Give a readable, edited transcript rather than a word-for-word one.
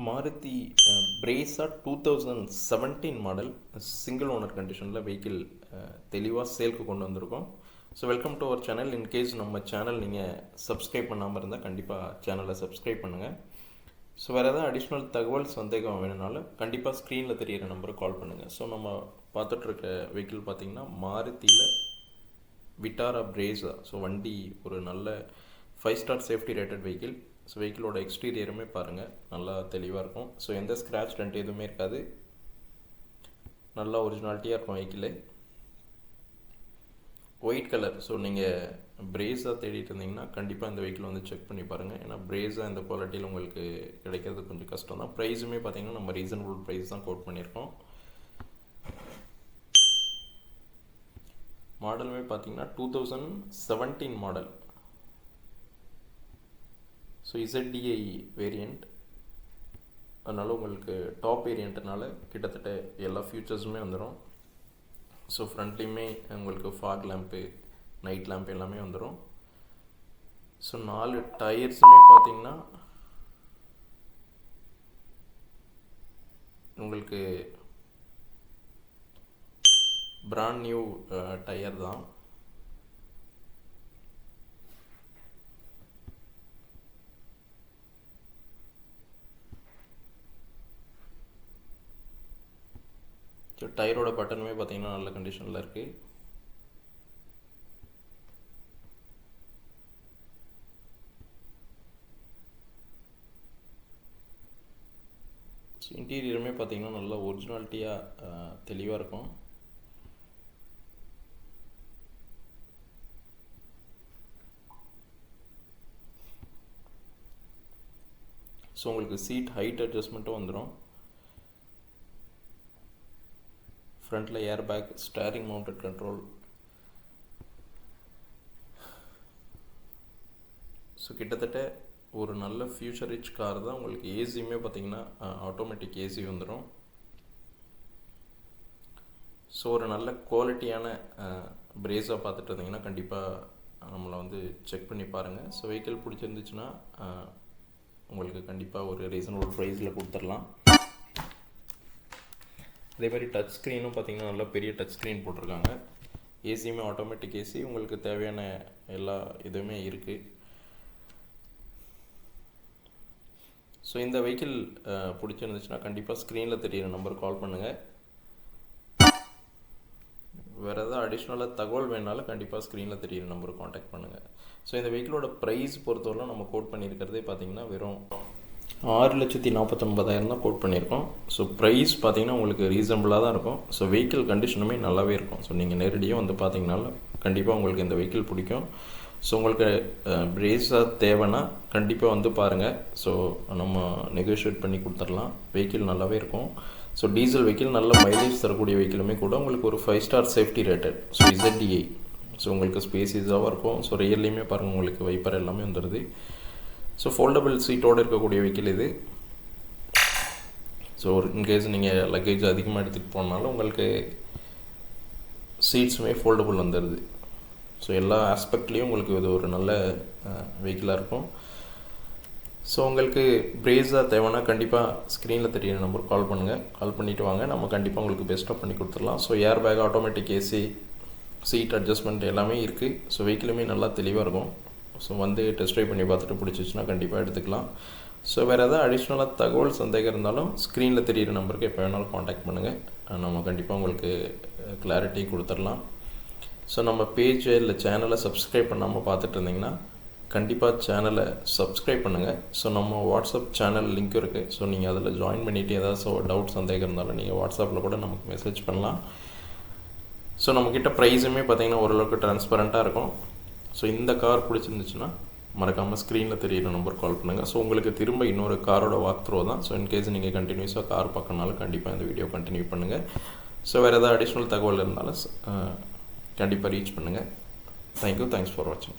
Maruti Brezza 2017 model single owner கண்டிஷனில் vehicle தெளிவாக சேல்க்கு கொண்டு வந்திருக்கோம். So welcome to our channel. In case நம்ம சேனல் நீங்கள் சப்ஸ்கிரைப் பண்ணாமல் இருந்தால் கண்டிப்பாக சேனலை சப்ஸ்கிரைப் பண்ணுங்கள். ஸோ வேறு எதாவது அடிஷ்னல் தகவல் சந்தேகம் வேணுனாலும் கண்டிப்பாக ஸ்க்ரீனில் தெரியிற நம்பருக்கு கால் பண்ணுங்கள். ஸோ நம்ம பார்த்துட்ருக்க வெஹிக்கிள் பார்த்திங்கன்னா மாருதியில் விட்டாரா பிரேஸா. ஸோ வண்டி ஒரு நல்ல 5 star safety rated vehicle. So வெஹிக்கிளோட எக்ஸ்டீரியருமே பாருங்கள், நல்லா தெளிவாக இருக்கும். ஸோ எந்த ஸ்க்ராட்ச் டென்ட் எதுவுமே இருக்காது, நல்லா ஒரிஜினாலிட்டியாக இருக்கும் வெஹிக்கிளு. White colour. ஸோ நீங்கள் பிரேஸாக தேடிட்டு இருந்தீங்கன்னா கண்டிப்பாக இந்த வெஹிக்கிள் வந்து செக் பண்ணி பாருங்கள். ஏன்னா பிரேஸாக இந்த குவாலிட்டியில் உங்களுக்கு கிடைக்கிறது கொஞ்சம் கஷ்டம் தான். ப்ரைஸுமே பார்த்திங்கன்னா நம்ம ரீசனபிள் ப்ரைஸ் தான் கோட் பண்ணியிருக்கோம். மாடலுமே பார்த்திங்கன்னா 2017 மாடல். ஸோ ZDI வேரியண்ட், அதனால் உங்களுக்கு டாப் வேரியண்ட்னால கிட்டத்தட்ட எல்லா ஃபியூச்சர்ஸுமே வந்துடும். ஸோ ஃப்ரண்ட்லேயுமே உங்களுக்கு ஃபாக் லேம்ப்பு, நைட் லேம்ப் எல்லாமே வந்துடும். ஸோ 4 டயர்ஸுமே பார்த்திங்கன்னா உங்களுக்கு பிராண்ட் நியூ டயர் தான். ஸோ டயரோட பட்டனுமே பார்த்திங்கன்னா நல்ல கண்டிஷனில் இருக்குது. ஸோ இன்டீரியருமே பார்த்திங்கன்னா நல்லா ஒரிஜினாலிட்டியாக தெளிவாக இருக்கும். ஸோ உங்களுக்கு சீட் ஹைட் அட்ஜஸ்ட்மெண்ட்டும் வந்துடும். ஃப்ரண்ட்டில் air bag, steering mounted control. So கிட்டத்தட்ட ஒரு நல்ல ஃபியூச்சர் ரிச் கார் தான். உங்களுக்கு ஏசியுமே பார்த்திங்கன்னா ஆட்டோமேட்டிக் ஏசி வந்துடும். ஸோ ஒரு நல்ல குவாலிட்டியான பிரேஸாக பார்த்துட்டு இருந்தீங்கன்னா கண்டிப்பாக நம்மளை வந்து செக் பண்ணி பாருங்கள். ஸோ வெஹிக்கிள் பிடிச்சிருந்துச்சுன்னா உங்களுக்கு கண்டிப்பாக ஒரு ரீசனபிள் ப்ரைஸில் கொடுத்துடலாம். அதே மாதிரி டச் ஸ்க்ரீனும் பார்த்திங்கன்னா நல்லா பெரிய டச் ஸ்க்ரீன் போட்டிருக்காங்க. ஏசியுமே ஆட்டோமேட்டிக் ஏசி, உங்களுக்கு தேவையான எல்லா இதுவுமே இருக்குது. ஸோ இந்த வெஹிக்கிள் பிடிச்சிருந்துச்சுன்னா கண்டிப்பாக ஸ்க்ரீனில் தெரியிற நம்பருக்கு கால் பண்ணுங்கள். வேறு எதாவது அடிஷ்னலாக தகவல் வேணாலும் கண்டிப்பாக ஸ்க்ரீனில் தெரியிற நம்பருக்கு காண்டாக்ட் பண்ணுங்கள். ஸோ இந்த வெஹிக்கிளோட ப்ரைஸ் பொறுத்தவரை நம்ம கோட் பண்ணியிருக்கிறதே பார்த்திங்கன்னா வெறும் 6,49,000 தான் கோட் பண்ணியிருக்கோம். ஸோ ப்ரைஸ் பார்த்திங்கன்னா உங்களுக்கு ரீசனபிளாக தான் இருக்கும். ஸோ வெஹிக்கிள் கண்டிஷனுமே நல்லாவே இருக்கும். ஸோ நீங்கள் நேரடியாக வந்து பார்த்திங்கனாலும் கண்டிப்பாக உங்களுக்கு இந்த வெஹிக்கிள் பிடிக்கும். ஸோ உங்களுக்கு பிரேஸாக தேவைன்னா கண்டிப்பாக வந்து பாருங்கள். ஸோ நம்ம நெகோஷியேட் பண்ணி கொடுத்துடலாம். வெஹிக்கிள் நல்லாவே இருக்கும். ஸோ டீசல் வெஹிக்கிள் நல்ல மைலேஜ் தரக்கூடிய வெஹிக்கிளுமே கூட உங்களுக்கு ஒரு 5 star safety rated. So ZDI. So உங்களுக்கு ஸ்பேசிஸாகவும் இருக்கும். ஸோ ரியல்லையுமே பாருங்கள், உங்களுக்கு வைப்பர் எல்லாமே வந்துடுது. ஸோ ஃபோல்டபுள் சீட்டோடு இருக்கக்கூடிய வெஹிக்கிள் இது. ஸோ இன்கேஸ் நீங்கள் லக்கேஜ் அதிகமாக எடுத்துகிட்டு போனாலும் உங்களுக்கு சீட்ஸுமே ஃபோல்டபுள் வந்துடுது. ஸோ எல்லா ஆஸ்பெக்ட்லேயும் உங்களுக்கு இது ஒரு நல்ல வெஹிக்கிளாக இருக்கும். ஸோ உங்களுக்கு பிரேஸாக தேவைன்னா கண்டிப்பாக ஸ்க்ரீனில் தெரியிற நம்பருக்கு கால் பண்ணுங்கள். கால் பண்ணிவிட்டு வாங்க, நம்ம கண்டிப்பாக உங்களுக்கு பெஸ்ட்டாக பண்ணி கொடுத்துடலாம். So air bag, automatic AC, seat adjustment எல்லாமே இருக்குது. ஸோ வெஹிக்கிளுமே நல்லா தெளிவாக இருக்கும். ஸோ வந்து டெஸ்ட் ட்ரைவ் பண்ணி பார்த்துட்டு பிடிச்சிச்சுன்னா கண்டிப்பாக எடுத்துக்கலாம். ஸோ வேறு எதாவது அடிஷ்னலாக தகவல் சந்தேகம் இருந்தாலும் ஸ்க்ரீனில் தெரியிற நம்பருக்கு எப்போ வேணாலும் காண்டாக்ட் பண்ணுங்கள். நம்ம கண்டிப்பாக உங்களுக்கு கிளாரிட்டி கொடுத்துடலாம். ஸோ நம்ம பேஜ் இல்லை சேனலை சப்ஸ்கிரைப் பண்ணாமல் பார்த்துட்டு இருந்தீங்கன்னா கண்டிப்பாக சேனலை சப்ஸ்கிரைப் பண்ணுங்கள். ஸோ நம்ம வாட்ஸ்அப் சேனல் லிங்க் இருக்குது. ஸோ நீங்கள் அதில் ஜாயின் பண்ணிவிட்டு ஏதாவது டவுட் சந்தேகம் இருந்தாலும் நீங்கள் வாட்ஸ்அப்பில் கூட நமக்கு மெசேஜ் பண்ணலாம். ஸோ நம்மக்கிட்ட ப்ரைஸுமே பார்த்திங்கன்னா ஓரளவுக்கு ட்ரான்ஸ்பரண்ட்டாக இருக்கும். ஸோ இந்த கார் பிடிச்சிருந்துச்சுன்னா மறக்காமல் ஸ்க்ரீனில் தெரியிற நம்பருக்கு கால் பண்ணுங்கள். ஸோ உங்களுக்கு திரும்ப இன்னொரு காரோட வாக் த்ரோ தான். ஸோ இன்கேஸ் நீங்கள் கண்டினியூஸாக கார் பார்க்கறனாலும் கண்டிப்பாக இந்த வீடியோ கண்டினியூ பண்ணுங்கள். ஸோ வேறு எதாவது அடிஷ்னல் தகவல் இருந்தாலும் கண்டிப்பாக ரீச் பண்ணுங்கள். தேங்க்யூ. தேங்க்ஸ் ஃபார் வாட்சிங்.